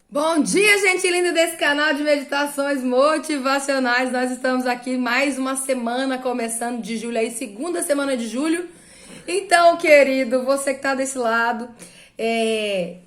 Bom dia, gente linda desse canal de meditações motivacionais. Nós estamos aqui mais uma semana começando de julho aí, segunda semana de julho. Então, querido, você que tá desse lado,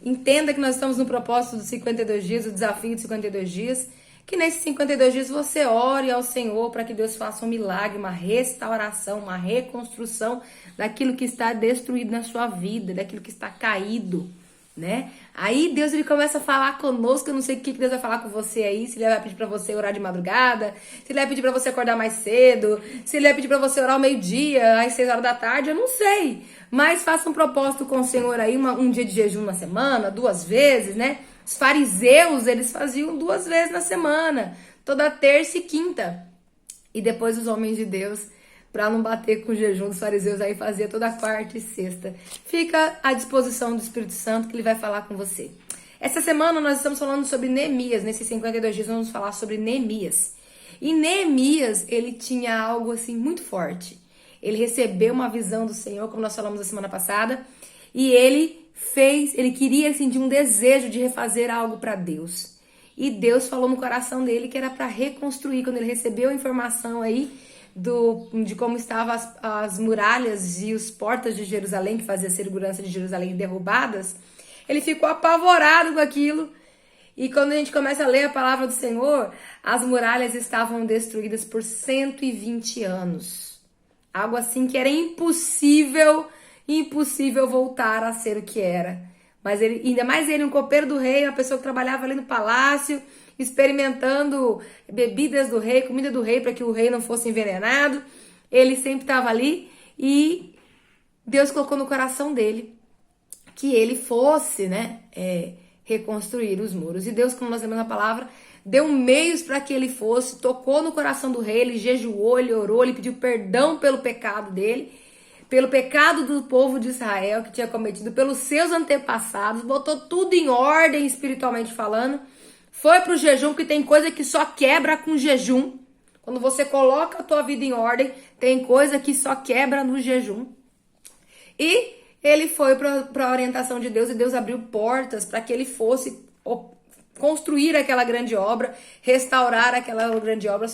entenda que nós estamos no propósito dos 52 dias, o desafio de 52 dias. Que nesses 52 dias você ore ao Senhor para que Deus faça um milagre, uma restauração, uma reconstrução daquilo que está destruído na sua vida, daquilo que está caído, né? Aí Deus ele começa a falar conosco. Eu não sei o que Deus vai falar com você aí. Se ele vai pedir pra você orar de madrugada, se ele vai pedir pra você acordar mais cedo, se ele vai pedir pra você orar ao meio-dia, às 6 horas da tarde, eu não sei. Mas faça um propósito com o Senhor aí, um dia de jejum na semana, 2 vezes, né? Os fariseus, eles faziam 2 vezes na semana, toda terça e quinta. E depois os homens de Deus, para não bater com o jejum dos fariseus, aí fazia toda quarta e sexta. Fica à disposição do Espírito Santo que ele vai falar com você. Essa semana nós estamos falando sobre Neemias. Nesses 52 dias nós vamos falar sobre Neemias. E Neemias, ele tinha algo assim muito forte. Ele recebeu uma visão do Senhor, como nós falamos na semana passada, e ele queria sentir um desejo de refazer algo para Deus. E Deus falou no coração dele que era para reconstruir. Quando ele recebeu a informação aí de como estavam as muralhas e as portas de Jerusalém, que fazia a segurança de Jerusalém, derrubadas, ele ficou apavorado com aquilo. E quando a gente começa a ler a palavra do Senhor, as muralhas estavam destruídas por 120 anos. Algo assim que era impossível voltar a ser o que era. Mas ele, ainda mais ele, um copeiro do rei, uma pessoa que trabalhava ali no palácio, experimentando bebidas do rei, comida do rei, para que o rei não fosse envenenado. Ele sempre estava ali e Deus colocou no coração dele que ele fosse, né, reconstruir os muros. E Deus, como nós lemos na palavra, deu meios para que ele fosse, tocou no coração do rei, ele jejuou, ele orou, ele pediu perdão pelo pecado dele, pelo pecado do povo de Israel que tinha cometido, pelos seus antepassados, botou tudo em ordem espiritualmente falando. Foi pro jejum, que tem coisa que só quebra com jejum. Quando você coloca a tua vida em ordem, tem coisa que só quebra no jejum. E ele foi para a orientação de Deus, e Deus abriu portas para que ele fosse construir aquela grande obra, restaurar aquela grande obra,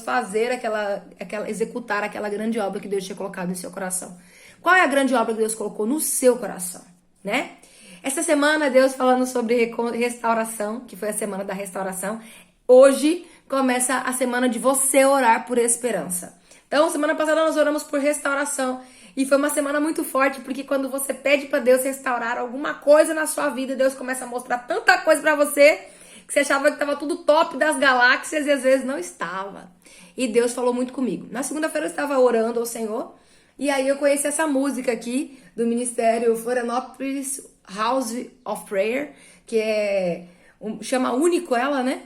executar aquela grande obra que Deus tinha colocado em seu coração. Qual é a grande obra que Deus colocou no seu coração, né? Essa semana, Deus falando sobre restauração, que foi a semana da restauração. Hoje começa a semana de você orar por esperança. Então, semana passada nós oramos por restauração. E foi uma semana muito forte, porque quando você pede para Deus restaurar alguma coisa na sua vida, Deus começa a mostrar tanta coisa para você, que você achava que estava tudo top das galáxias e às vezes não estava. E Deus falou muito comigo. Na segunda-feira eu estava orando ao Senhor, e aí eu conheci essa música aqui do Ministério Florianópolis House of Prayer, que chama Único ela, né?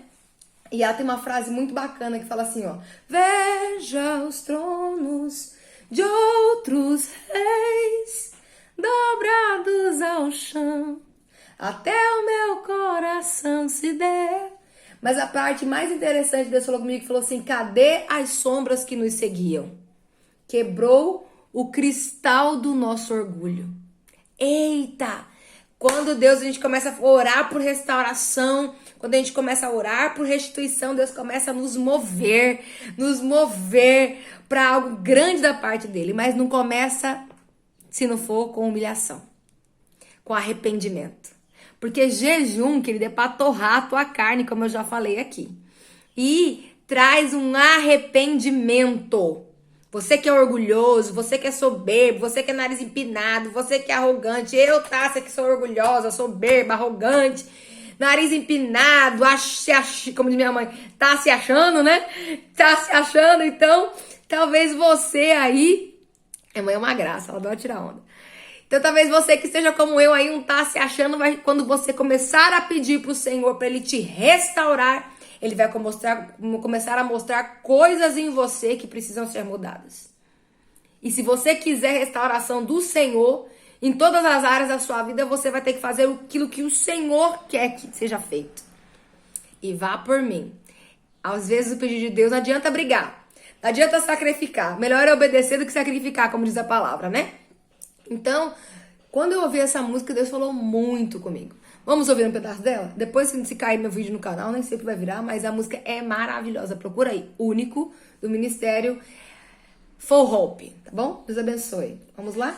E ela tem uma frase muito bacana que fala assim, ó: veja os tronos de outros reis dobrados ao chão, até o meu coração se der. Mas a parte mais interessante, Deus falou comigo, que falou assim: cadê as sombras que nos seguiam? Quebrou o cristal do nosso orgulho. Eita! Quando a gente começa a orar por restauração, quando a gente começa a orar por restituição, Deus começa a nos mover para algo grande da parte dele. Mas não começa se não for com humilhação, com arrependimento. Porque jejum, querido, é para torrar a tua carne, como eu já falei aqui. E traz um arrependimento. Você que é orgulhoso, você que é soberbo, você que é nariz empinado, você que é arrogante. Eu, Tássia, que sou orgulhosa, soberba, arrogante, nariz empinado, como diz minha mãe, tá se achando, né? Tá se achando, então, talvez você aí... Minha mãe é uma graça, ela adora tirar onda. Então, talvez você que seja como eu aí, tá se achando, quando você começar a pedir pro Senhor para ele te restaurar, ele vai começar a mostrar coisas em você que precisam ser mudadas. E se você quiser restauração do Senhor, em todas as áreas da sua vida, você vai ter que fazer aquilo que o Senhor quer que seja feito. E vá por mim. Às vezes o pedido de Deus não adianta brigar, não adianta sacrificar. Melhor é obedecer do que sacrificar, como diz a palavra, né? Então, quando eu ouvi essa música, Deus falou muito comigo. Vamos ouvir um pedaço dela? Depois, se cair meu vídeo no canal, nem sei o que vai virar, mas a música é maravilhosa. Procura aí, Único, do Ministério For Hope, tá bom? Deus abençoe. Vamos lá?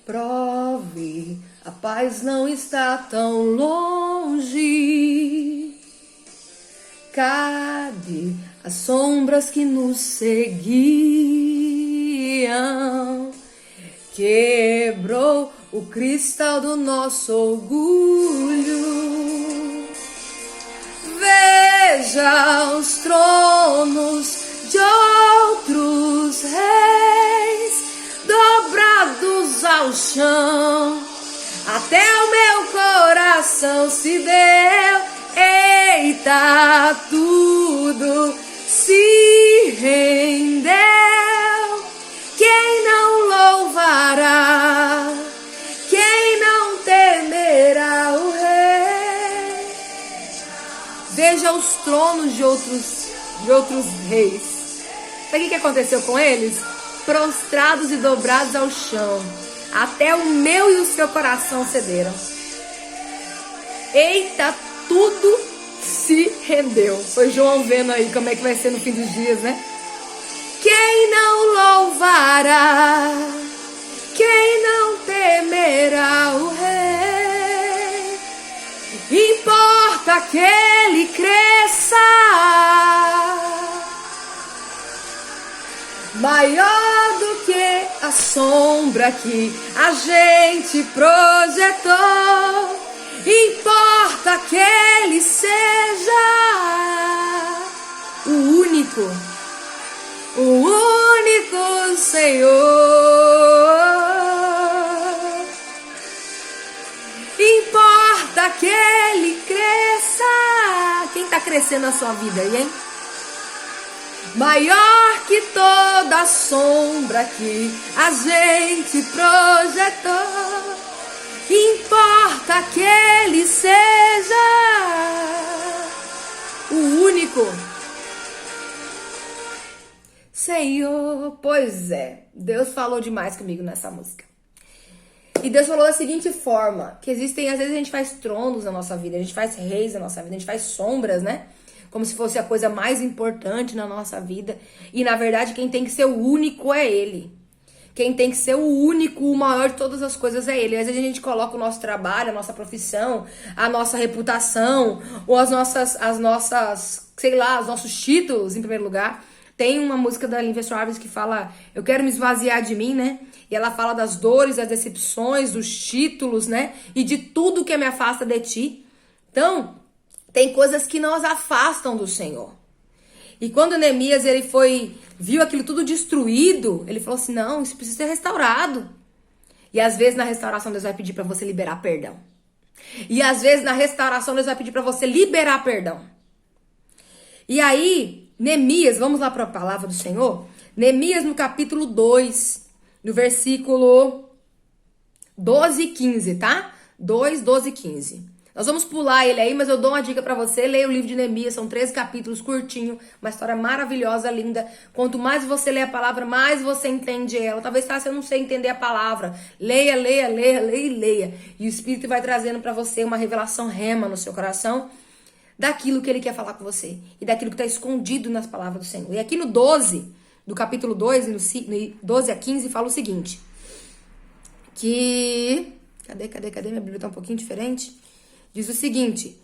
Prove, a paz não está tão longe. Cadê as sombras que nos seguiam? Quebrou o cristal do nosso orgulho. Veja os tronos de outros reis dobrados ao chão. Até o meu coração se deu. Eita, tudo se rendeu. Quem não louvará? Quem não temerá o rei? Veja os tronos de outros reis. Sabe o que aconteceu com eles? Prostrados e dobrados ao chão. Até o meu e o seu coração cederam. Eita, tudo se rendeu. Foi João vendo aí como é que vai ser no fim dos dias, né? Quem não louvará? Quem não temerá o rei? Importa que ele cresça, maior do que a sombra que a gente projetou. Importa que ele seja o único Senhor. Importa que ele cresça. Quem está crescendo na sua vida aí, hein? Maior que toda sombra que a gente projetou. Importa que ele seja o único Senhor. Pois é, Deus falou demais comigo nessa música. E Deus falou da seguinte forma, que existem, às vezes a gente faz tronos na nossa vida, a gente faz reis na nossa vida, a gente faz sombras, né? Como se fosse a coisa mais importante na nossa vida. E na verdade quem tem que ser o único é Ele. Quem tem que ser o único, o maior de todas as coisas é Ele. Às vezes a gente coloca o nosso trabalho, a nossa profissão, a nossa reputação, ou as nossas, sei lá, os nossos títulos em primeiro lugar. Tem uma música da Lívia Soares que fala, eu quero me esvaziar de mim, né? E ela fala das dores, das decepções, dos títulos, né? E de tudo que me afasta de ti. Então, tem coisas que nos afastam do Senhor. E quando Neemias viu aquilo tudo destruído, ele falou assim, não, isso precisa ser restaurado. E às vezes na restauração Deus vai pedir para você liberar perdão. E às vezes na restauração Deus vai pedir para você liberar perdão. E aí, Neemias, vamos lá para a palavra do Senhor? Neemias no capítulo 2, no versículo 12 e 15, tá? 2, 12 e 15. Nós vamos pular ele aí, mas eu dou uma dica pra você. Leia o livro de Neemias, são 13 capítulos, curtinho. Uma história maravilhosa, linda. Quanto mais você lê a palavra, mais você entende ela. Talvez você não sei entender a palavra. Leia, leia, leia, leia e leia. E o Espírito vai trazendo pra você uma revelação rema no seu coração daquilo que ele quer falar com você. E daquilo que tá escondido nas palavras do Senhor. E aqui no 12, do capítulo 2, no 12 a 15, fala o seguinte. Que... Cadê? Minha Bíblia tá um pouquinho diferente. Diz o seguinte,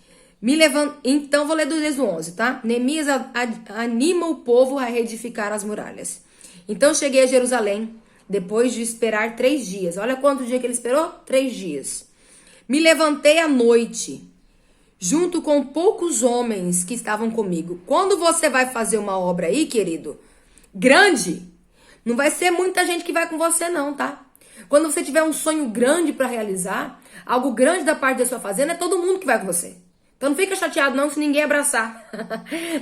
então vou ler desde o 11, tá? Neemias anima o povo a reedificar as muralhas. Então cheguei a Jerusalém, depois de esperar 3 dias. Olha quanto dia que ele esperou? 3 dias. Me levantei à noite, junto com poucos homens que estavam comigo. Quando você vai fazer uma obra aí, querido, grande, não vai ser muita gente que vai com você não, tá? Quando você tiver um sonho grande para realizar, algo grande da parte da sua fazenda, é todo mundo que vai com você. Então não fica chateado não se ninguém abraçar.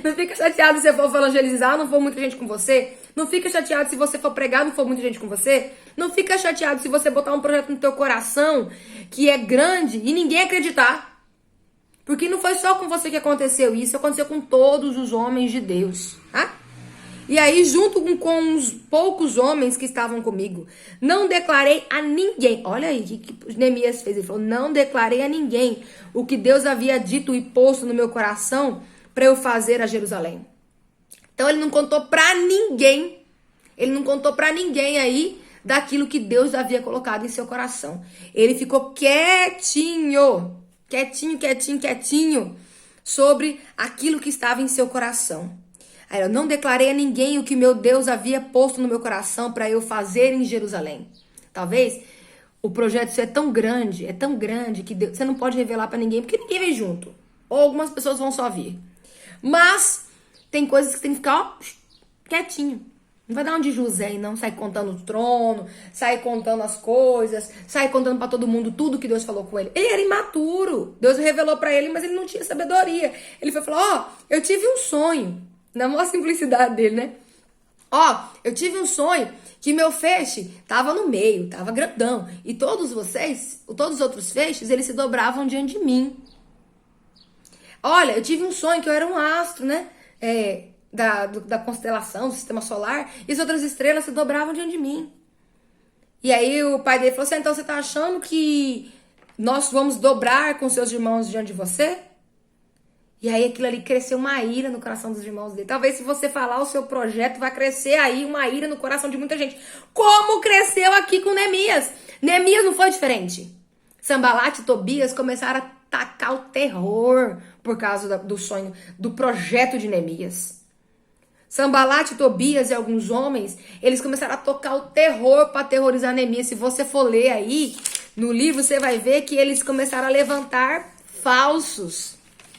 Não fica chateado se você for evangelizar, não for muita gente com você. Não fica chateado se você for pregar, não for muita gente com você. Não fica chateado se você botar um projeto no teu coração que é grande e ninguém acreditar. Porque não foi só com você que aconteceu isso, aconteceu com todos os homens de Deus, tá? E aí, junto com uns poucos homens que estavam comigo, não declarei a ninguém. Olha aí o que Neemias fez. Ele falou: não declarei a ninguém o que Deus havia dito e posto no meu coração para eu fazer a Jerusalém. Então ele não contou para ninguém. Ele não contou para ninguém aí daquilo que Deus havia colocado em seu coração. Ele ficou quietinho, quietinho sobre aquilo que estava em seu coração. Aí eu não declarei a ninguém o que meu Deus havia posto no meu coração para eu fazer em Jerusalém. Talvez o projeto é tão grande que Deus, você não pode revelar para ninguém, porque ninguém vem junto. Ou algumas pessoas vão só vir. Mas tem coisas que você tem que ficar, ó, quietinho. Não vai dar um de José e não sair contando o trono, sair contando as coisas, sair contando pra todo mundo tudo que Deus falou com ele. Ele era imaturo. Deus revelou pra ele, mas ele não tinha sabedoria. Ele foi falar: ó, eu tive um sonho. Na maior simplicidade dele, né? Ó, eu tive um sonho que meu feixe tava no meio, tava grandão. E todos os outros feixes, eles se dobravam diante de mim. Olha, eu tive um sonho que eu era um astro, né? Da constelação, do sistema solar, e as outras estrelas se dobravam diante de mim. E aí o pai dele falou assim: então você tá achando que nós vamos dobrar com seus irmãos diante de você? E aí aquilo ali cresceu uma ira no coração dos irmãos dele. Talvez se você falar o seu projeto, vai crescer aí uma ira no coração de muita gente. Como cresceu aqui com Neemias. Neemias não foi diferente. Sanbalat e Tobias começaram a tacar o terror por causa do sonho, do projeto de Neemias. Sanbalat, Tobias e alguns homens, eles começaram a tocar o terror para aterrorizar Neemias. Se você for ler aí no livro, você vai ver que eles começaram a levantar falsos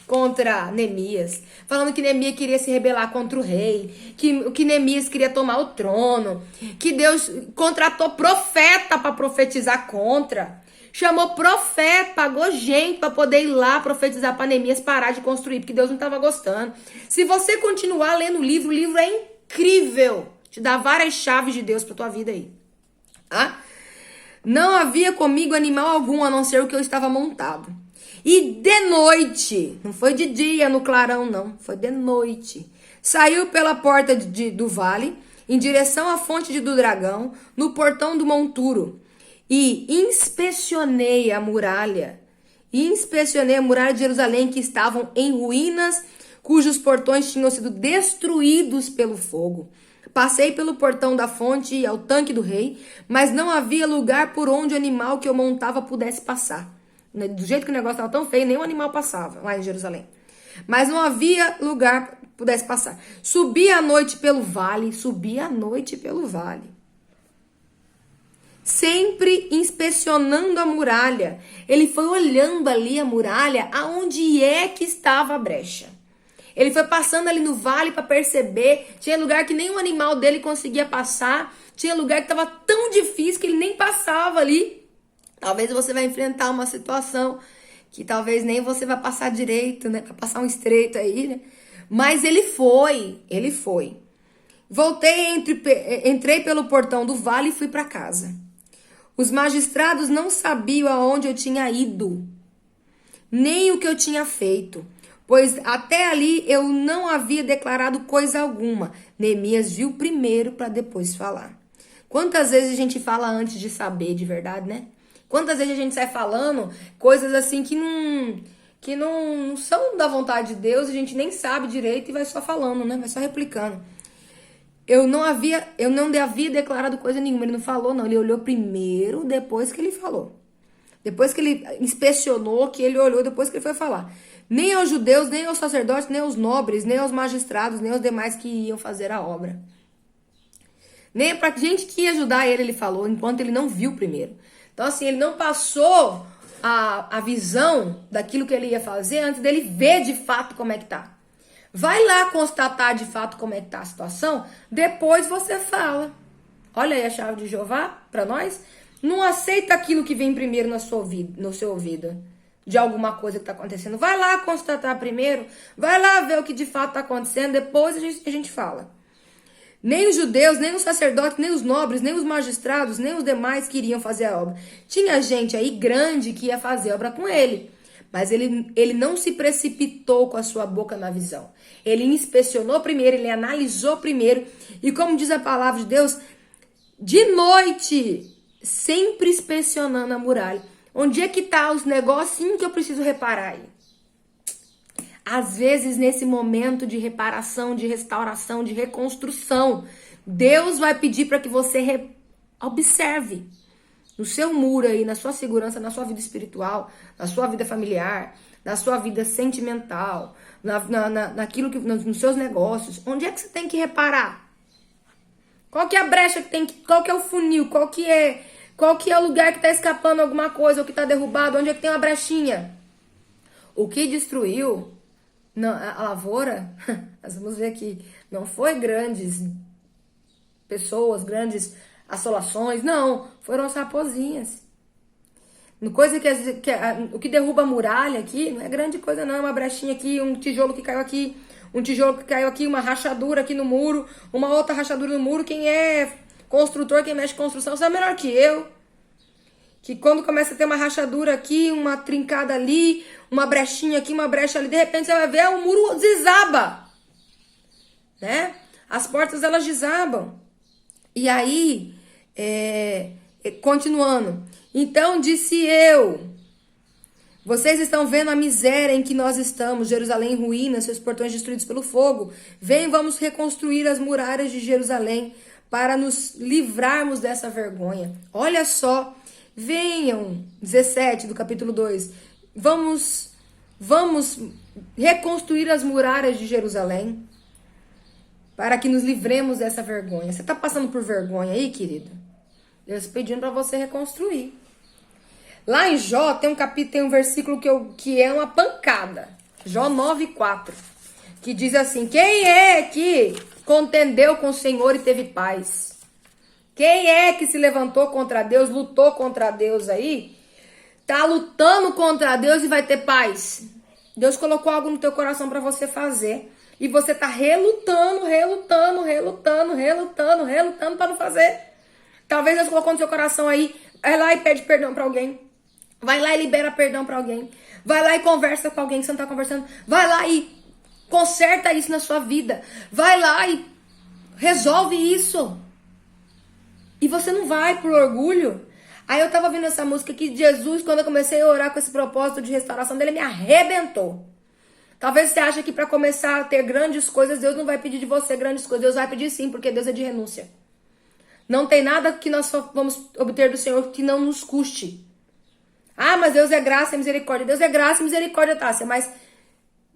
contra Neemias, falando que Neemias queria se rebelar contra o rei, que Neemias queria tomar o trono, que Deus contratou profeta para profetizar contra. Chamou profeta, pagou gente para poder ir lá profetizar para Neemias parar de construir, porque Deus não estava gostando. Se você continuar lendo o livro é incrível. Te dá várias chaves de Deus para tua vida aí. Tá? Não havia comigo animal algum, a não ser o que eu estava montado. E de noite, não foi de dia no clarão não, foi de noite. Saiu pela porta do vale, em direção à fonte do dragão, no portão do monturo. E inspecionei a muralha de Jerusalém, que estavam em ruínas, cujos portões tinham sido destruídos pelo fogo. Passei pelo portão da fonte e ao tanque do rei, mas não havia lugar por onde o animal que eu montava pudesse passar. Do jeito que o negócio estava tão feio, nenhum animal passava lá em Jerusalém. Mas não havia lugar que pudesse passar. Subi à noite pelo vale. Sempre inspecionando a muralha. Ele foi olhando ali a muralha, aonde é que estava a brecha. Ele foi passando ali no vale para perceber. Tinha lugar que nem o animal dele conseguia passar. Tinha lugar que estava tão difícil que ele nem passava ali. Talvez você vai enfrentar uma situação que talvez nem você vai passar direito, né? Vai passar um estreito aí, né? Mas ele foi. Voltei, entrei pelo portão do vale e fui para casa. Os magistrados não sabiam aonde eu tinha ido, nem o que eu tinha feito, pois até ali eu não havia declarado coisa alguma. Neemias viu primeiro para depois falar. Quantas vezes a gente fala antes de saber de verdade, né? Quantas vezes a gente sai falando coisas assim que não são da vontade de Deus, a gente nem sabe direito e vai só falando, né? Vai só replicando. Eu não havia declarado coisa nenhuma, ele não falou não, ele olhou primeiro, depois que ele falou. Depois que ele inspecionou, que ele olhou, depois que ele foi falar. Nem aos judeus, nem aos sacerdotes, nem aos nobres, nem aos magistrados, nem aos demais que iam fazer a obra. Nem pra gente que ia ajudar ele falou, enquanto ele não viu primeiro. Então, assim, ele não passou a visão daquilo que ele ia fazer antes dele ver de fato como é que tá. Vai lá constatar de fato como é que tá a situação, depois você fala. Olha aí a chave de Jeová para nós. Não aceita aquilo que vem primeiro no seu ouvido, de alguma coisa que tá acontecendo. Vai lá constatar primeiro, vai lá ver o que de fato tá acontecendo, depois a gente fala. Nem os judeus, nem os sacerdotes, nem os nobres, nem os magistrados, nem os demais queriam fazer a obra. Tinha gente aí grande que ia fazer a obra com ele. Mas ele não se precipitou com a sua boca na visão. Ele inspecionou primeiro, ele analisou primeiro. E como diz a palavra de Deus, de noite, sempre inspecionando a muralha. Onde é que tá os negocinhos que eu preciso reparar aí? Às vezes, nesse momento de reparação, de restauração, de reconstrução, Deus vai pedir para que você observe no seu muro aí, na sua segurança, na sua vida espiritual, na sua vida familiar, na sua vida sentimental, naquilo que, nos seus negócios. Onde é que você tem que reparar? Qual que é a brecha que tem que... Qual que é o funil? Qual que é o lugar que está escapando alguma coisa ou que está derrubado? Onde é que tem uma brechinha? O que destruiu a lavoura, nós vamos ver aqui, não foi grandes pessoas, grandes assolações, não, foram as raposinhas. Coisa o que derruba a muralha aqui não é grande coisa não, uma brechinha aqui, um tijolo que caiu aqui, uma rachadura aqui no muro, uma outra rachadura no muro. Quem é construtor, quem mexe com construção, sabe melhor que eu. Que quando começa a ter uma rachadura aqui, uma trincada ali, uma brechinha aqui, uma brecha ali, de repente você vai ver, o muro desaba, né? As portas, elas desabam. E aí, continuando. Então disse eu, vocês estão vendo a miséria em que nós estamos, Jerusalém em ruínas, seus portões destruídos pelo fogo. Vem, vamos reconstruir as muralhas de Jerusalém para nos livrarmos dessa vergonha. Olha só, venham, 17 do capítulo 2, vamos reconstruir as muralhas de Jerusalém para que nos livremos dessa vergonha. Você está passando por vergonha aí, querido? Deus pedindo para você reconstruir. Lá em Jó tem um versículo que é uma pancada. Jó 9:4, que diz assim: quem é que contendeu com o Senhor e teve paz? Quem é que se levantou contra Deus, lutou contra Deus aí? Tá lutando contra Deus e vai ter paz. Deus colocou algo no teu coração para você fazer. E você tá relutando para não fazer. Talvez Deus colocou no seu coração aí, vai lá e pede perdão para alguém. Vai lá e libera perdão para alguém. Vai lá e conversa com alguém que você não tá conversando. Vai lá e conserta isso na sua vida. Vai lá e resolve isso. E você não vai por orgulho. Aí eu tava ouvindo essa música que Jesus, quando eu comecei a orar com esse propósito de restauração dele, me arrebentou. Talvez você ache que para começar a ter grandes coisas, Deus não vai pedir de você grandes coisas. Deus vai pedir sim, porque Deus é de renúncia. Não tem nada que nós vamos obter do Senhor que não nos custe. Ah, mas Deus é graça e misericórdia. Deus é graça e misericórdia, Tássia, mas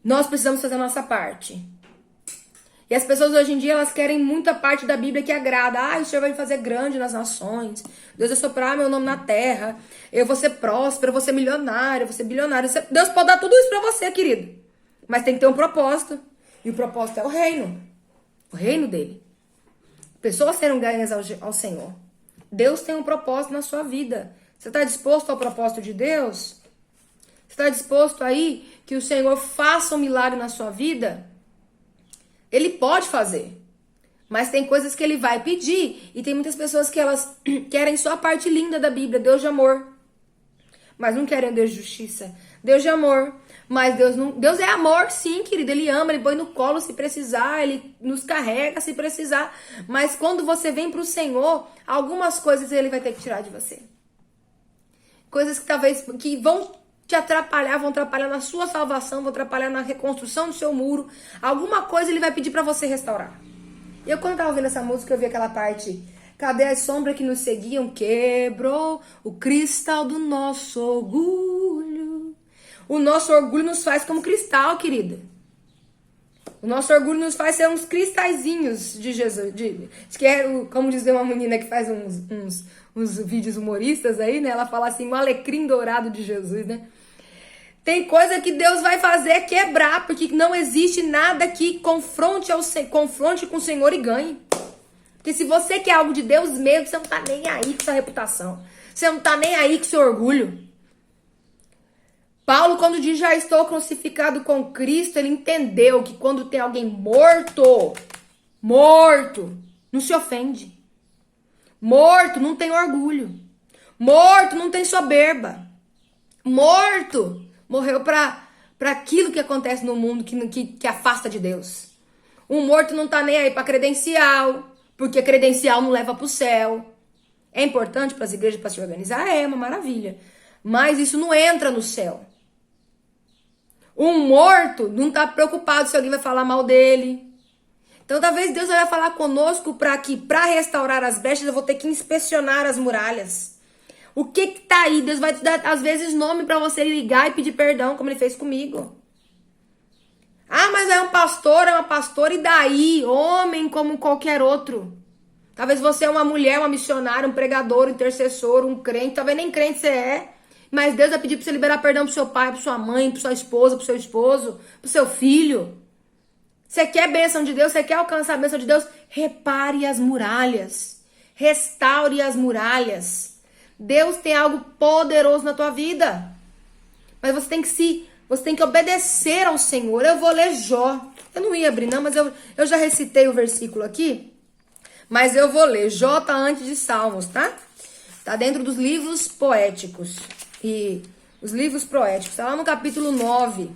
nós precisamos fazer a nossa parte. E as pessoas hoje em dia, elas querem muita parte da Bíblia que agrada. Ah, o Senhor vai me fazer grande nas nações. Deus vai soprar meu nome na terra. Eu vou ser próspero, eu vou ser milionário, eu vou ser bilionário. Deus pode dar tudo isso pra você, querido. Mas tem que ter um propósito. E o propósito é o reino. O reino dele. Pessoas serão ganhas ao Senhor. Deus tem um propósito na sua vida. Você está disposto ao propósito de Deus? Você está disposto aí que o Senhor faça um milagre na sua vida? Ele pode fazer. Mas tem coisas que ele vai pedir. E tem muitas pessoas que elas querem só a parte linda da Bíblia. Deus de amor. Mas não querem Deus de justiça. Deus de amor. Mas Deus é amor, sim, querido. Ele ama, ele põe no colo se precisar. Ele nos carrega se precisar. Mas quando você vem para o Senhor, algumas coisas ele vai ter que tirar de você. Coisas que talvez que vão te atrapalhar, vão atrapalhar na sua salvação, vão atrapalhar na reconstrução do seu muro. Alguma coisa ele vai pedir para você restaurar. Eu, quando tava ouvindo essa música, eu vi aquela parte: cadê as sombras que nos seguiam? Quebrou o cristal do nosso orgulho. O nosso orgulho nos faz como cristal, querida. O nosso orgulho nos faz ser uns cristalzinhos de Jesus. Que é, como dizer uma menina que faz uns vídeos humoristas aí, né? Ela fala assim, um alecrim dourado de Jesus, né? Tem coisa que Deus vai fazer quebrar, porque não existe nada que confronte com o Senhor e ganhe. Porque se você quer algo de Deus mesmo, você não tá nem aí com sua reputação. Você não tá nem aí com seu orgulho. Paulo, quando diz já estou crucificado com Cristo, ele entendeu que quando tem alguém morto, não se ofende. Morto não tem orgulho. Morto não tem soberba. Morto Morreu para aquilo que acontece no mundo que afasta de Deus. Um morto não tá nem aí para credencial, porque credencial não leva para o céu. É importante para as igrejas para se organizar? É uma maravilha. Mas isso não entra no céu. Um morto não tá preocupado se alguém vai falar mal dele. Então talvez Deus vai falar conosco para restaurar as brechas eu vou ter que inspecionar as muralhas. O que tá aí? Deus vai te dar às vezes nome para você ligar e pedir perdão, como ele fez comigo. Ah, mas é um pastor, é uma pastora, e daí? Homem como qualquer outro. Talvez você é uma mulher, uma missionária, um pregador, um intercessor, um crente. Talvez nem crente você é. Mas Deus vai pedir pra você liberar perdão pro seu pai, pra sua mãe, pra sua esposa, pro seu esposo, pro seu filho. Você quer bênção de Deus? Você quer alcançar a bênção de Deus? Repare as muralhas. Restaure as muralhas. Deus tem algo poderoso na tua vida. Mas você tem que obedecer ao Senhor. Eu vou ler Jó. Eu não ia abrir não, mas eu já recitei o versículo aqui. Mas eu vou ler. Jó tá antes de Salmos, tá? Tá dentro dos livros poéticos. E os livros poéticos. Tá lá no capítulo 9.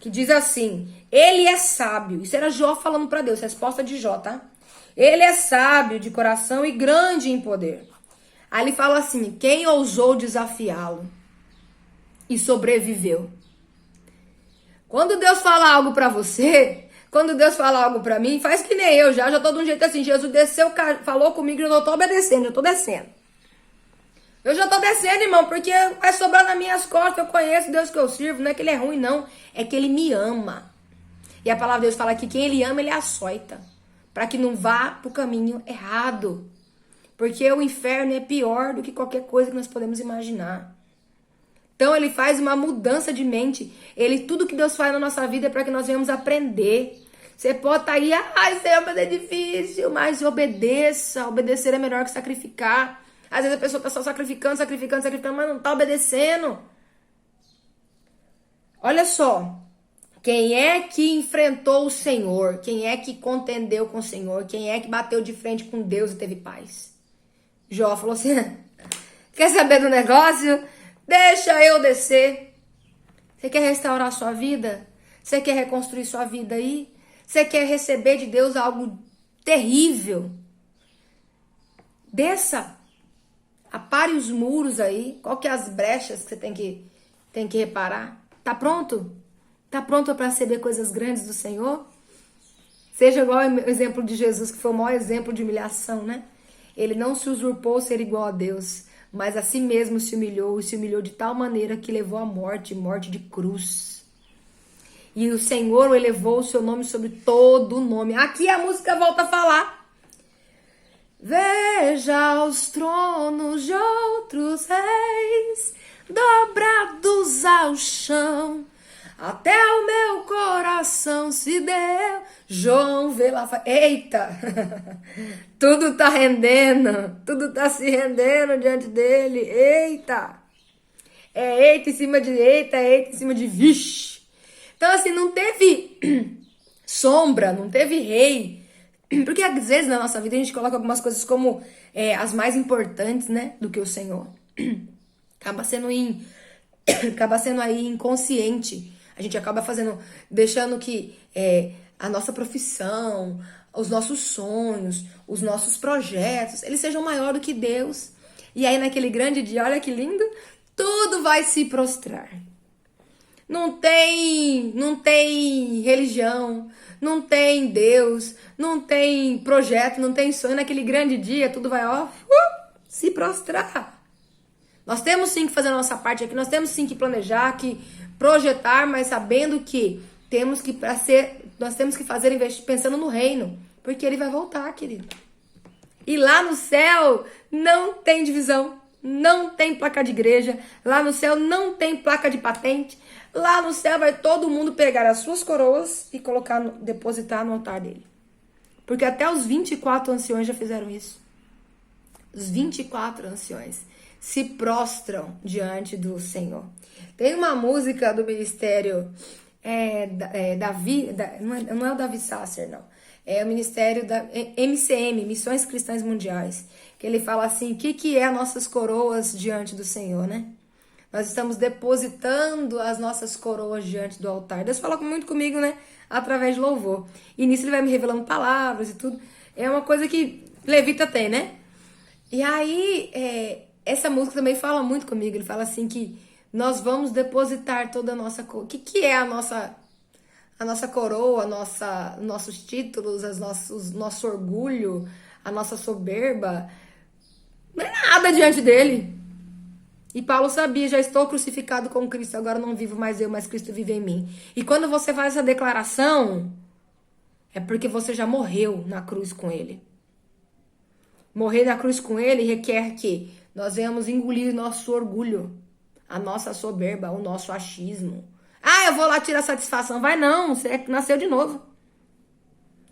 Que diz assim. Ele é sábio. Isso era Jó falando para Deus. Resposta de Jó, tá? Ele é sábio de coração e grande em poder. Aí ele fala assim. Quem ousou desafiá-lo e sobreviveu? Quando Deus fala algo pra você, quando Deus fala algo pra mim, faz que nem eu já tô de um jeito assim, Jesus desceu, falou comigo, eu tô obedecendo, eu tô descendo. Eu já tô descendo, irmão, porque vai sobrar nas minhas costas, eu conheço o Deus que eu sirvo, não é que ele é ruim, não, é que ele me ama. E a palavra de Deus fala que quem ele ama, ele açoita, pra que não vá pro caminho errado. Porque o inferno é pior do que qualquer coisa que nós podemos imaginar. Então ele faz uma mudança de mente. Tudo que Deus faz na nossa vida é para que nós venhamos aprender. Você pode estar aí, Senhor, mas é difícil, mas obedeça. Obedecer é melhor que sacrificar. Às vezes a pessoa está só sacrificando, mas não está obedecendo. Olha só, quem é que enfrentou o Senhor? Quem é que contendeu com o Senhor? Quem é que bateu de frente com Deus e teve paz? Jó falou assim, quer saber do negócio? Deixa eu descer. Você quer restaurar a sua vida? Você quer reconstruir sua vida aí? Você quer receber de Deus algo terrível? Desça. Apare os muros aí. Qual que é as brechas que você tem que reparar? Tá pronto? Tá pronto para receber coisas grandes do Senhor? Seja igual o exemplo de Jesus, que foi o maior exemplo de humilhação, né? Ele não se usurpou ser igual a Deus, mas a si mesmo se humilhou, e se humilhou de tal maneira que levou à morte de cruz. E o Senhor elevou o seu nome sobre todo nome. Aqui a música volta a falar. Veja os tronos de outros reis, dobrados ao chão, até o meu coração se deu. João vê lá, eita, tudo tá rendendo, tudo tá se rendendo diante dele, eita. É eita em cima de eita, é eita em cima de vixe. Então assim, não teve sombra, não teve rei. Porque às vezes na nossa vida a gente coloca algumas coisas como as mais importantes, né, do que o Senhor. Acaba sendo aí inconsciente. A gente acaba deixando que a nossa profissão, os nossos sonhos, os nossos projetos, eles sejam maior do que Deus. E aí naquele grande dia, olha que lindo, tudo vai se prostrar. Não tem religião, não tem Deus, não tem projeto, não tem sonho. Naquele grande dia, tudo vai se prostrar. Nós temos sim que fazer a nossa parte aqui, nós temos sim que planejar, que projetar, mas sabendo que nós temos que fazer pensando no reino, porque ele vai voltar, querido. E lá no céu não tem divisão, não tem placa de igreja, lá no céu não tem placa de patente. Lá no céu vai todo mundo pegar as suas coroas e depositar no altar dele. Porque até os 24 anciões já fizeram isso. Os 24 anciões se prostram diante do Senhor. Tem uma música do ministério não é o Davi Sasser, não. É o ministério da MCM, Missões Cristãs Mundiais. Que ele fala assim, o que é as nossas coroas diante do Senhor, né? Nós estamos depositando as nossas coroas diante do altar. Deus fala muito comigo, né? Através de louvor. E nisso ele vai me revelando palavras e tudo. É uma coisa que levita tem, né? E aí, essa música também fala muito comigo. Ele fala assim que nós vamos depositar toda a nossa coroa. O que é a nossa coroa, nossos títulos, nosso orgulho, a nossa soberba? Não é nada diante dele. E Paulo sabia, já estou crucificado com Cristo, agora não vivo mais eu, mas Cristo vive em mim. E quando você faz essa declaração, é porque você já morreu na cruz com ele. Morrer na cruz com ele requer que nós venhamos engolir nosso orgulho, a nossa soberba, o nosso achismo. Ah, eu vou lá tirar satisfação. Vai não, você nasceu de novo.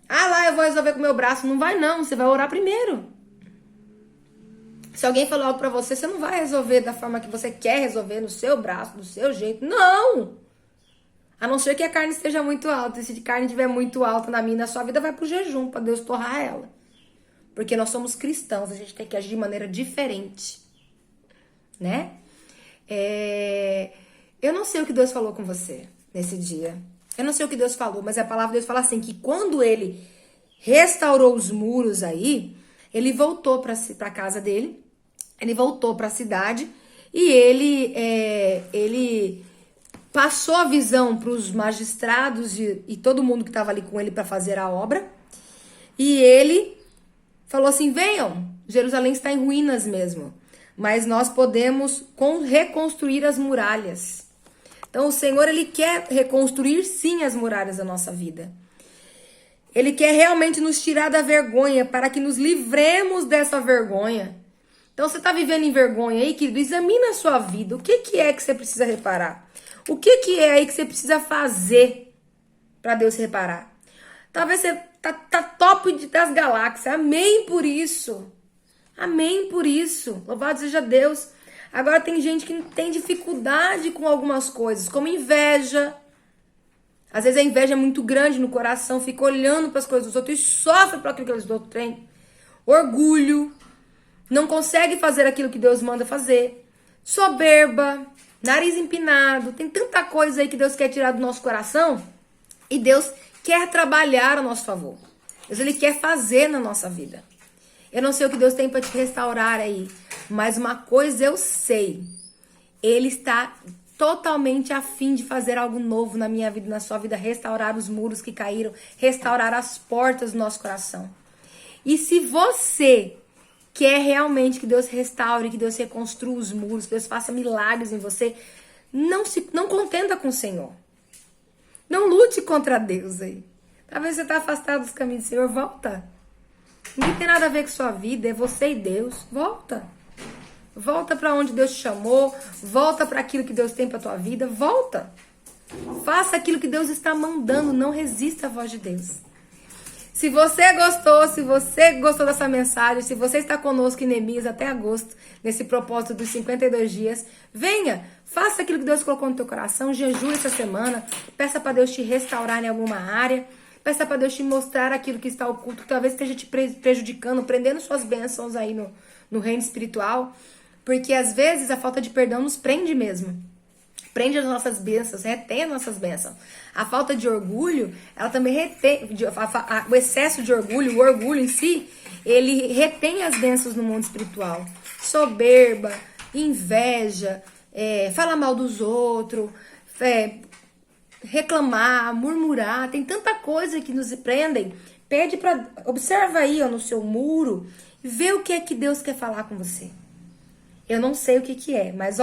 Ah, lá eu vou resolver com o meu braço. Não vai não, você vai orar primeiro. Se alguém falar algo pra você, você não vai resolver da forma que você quer resolver, no seu braço, do seu jeito. Não! A não ser que a carne esteja muito alta. E se a carne estiver muito alta na minha e na sua vida, vai pro jejum, pra Deus torrar ela. Porque nós somos cristãos, a gente tem que agir de maneira diferente. Né? Eu não sei o que Deus falou com você nesse dia. Eu não sei o que Deus falou, mas a palavra de Deus fala assim, que quando ele restaurou os muros aí, ele voltou para a casa dele, ele voltou para a cidade e ele passou a visão para os magistrados e todo mundo que estava ali com ele para fazer a obra. E ele falou assim, venham, Jerusalém está em ruínas mesmo, mas nós podemos reconstruir as muralhas. Então o Senhor, ele quer reconstruir sim as muralhas da nossa vida. Ele quer realmente nos tirar da vergonha, para que nos livremos dessa vergonha. Então você está vivendo em vergonha aí, querido? Examina a sua vida. O que é que você precisa reparar? O que é aí que você precisa fazer para Deus reparar? Talvez você tá top das galáxias. Amém por isso. Amém por isso. Louvado seja Deus. Agora tem gente que tem dificuldade com algumas coisas, como inveja. Às vezes a inveja é muito grande no coração, fica olhando para as coisas dos outros e sofre por aquilo que eles outros têm. Orgulho, não consegue fazer aquilo que Deus manda fazer. Soberba, nariz empinado, tem tanta coisa aí que Deus quer tirar do nosso coração e Deus quer trabalhar a nosso favor. Deus, ele quer fazer na nossa vida. Eu não sei o que Deus tem para te restaurar aí, mas uma coisa eu sei, ele está totalmente a fim de fazer algo novo na minha vida, na sua vida, restaurar os muros que caíram, restaurar as portas do nosso coração. E se você quer realmente que Deus restaure, que Deus reconstrua os muros, que Deus faça milagres em você, não contenda com o Senhor. Não lute contra Deus aí. Talvez você está afastado dos caminhos do Senhor, volta. Ninguém tem nada a ver com sua vida, é você e Deus. Volta. Volta para onde Deus te chamou, volta para aquilo que Deus tem para tua vida, volta. Faça aquilo que Deus está mandando, não resista à voz de Deus. Se você gostou dessa mensagem, se você está conosco em Neemias até agosto, nesse propósito dos 52 dias, venha, faça aquilo que Deus colocou no teu coração, jejue essa semana, peça para Deus te restaurar em alguma área, peça para Deus te mostrar aquilo que está oculto, que talvez esteja te prejudicando, prendendo suas bênçãos aí no reino espiritual. Porque às vezes a falta de perdão nos prende mesmo. Prende as nossas bênçãos, retém as nossas bênçãos. A falta de orgulho, ela também retém. O excesso de orgulho, o orgulho em si, ele retém as bênçãos no mundo espiritual. Soberba, inveja, falar mal dos outros, reclamar, murmurar. Tem tanta coisa que nos prendem. Observa aí no seu muro, vê o que é que Deus quer falar com você. Eu não sei o que é, mas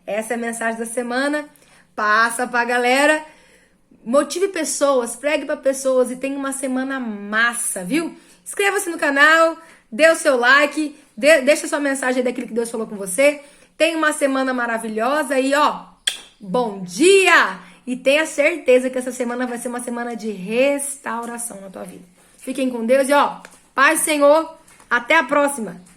essa é a mensagem da semana. Passa pra galera. Motive pessoas, pregue pra pessoas e tenha uma semana massa, viu? Inscreva-se no canal, dê o seu like, deixa sua mensagem aí daquilo que Deus falou com você. Tenha uma semana maravilhosa e bom dia! E tenha certeza que essa semana vai ser uma semana de restauração na tua vida. Fiquem com Deus e paz, Senhor. Até a próxima!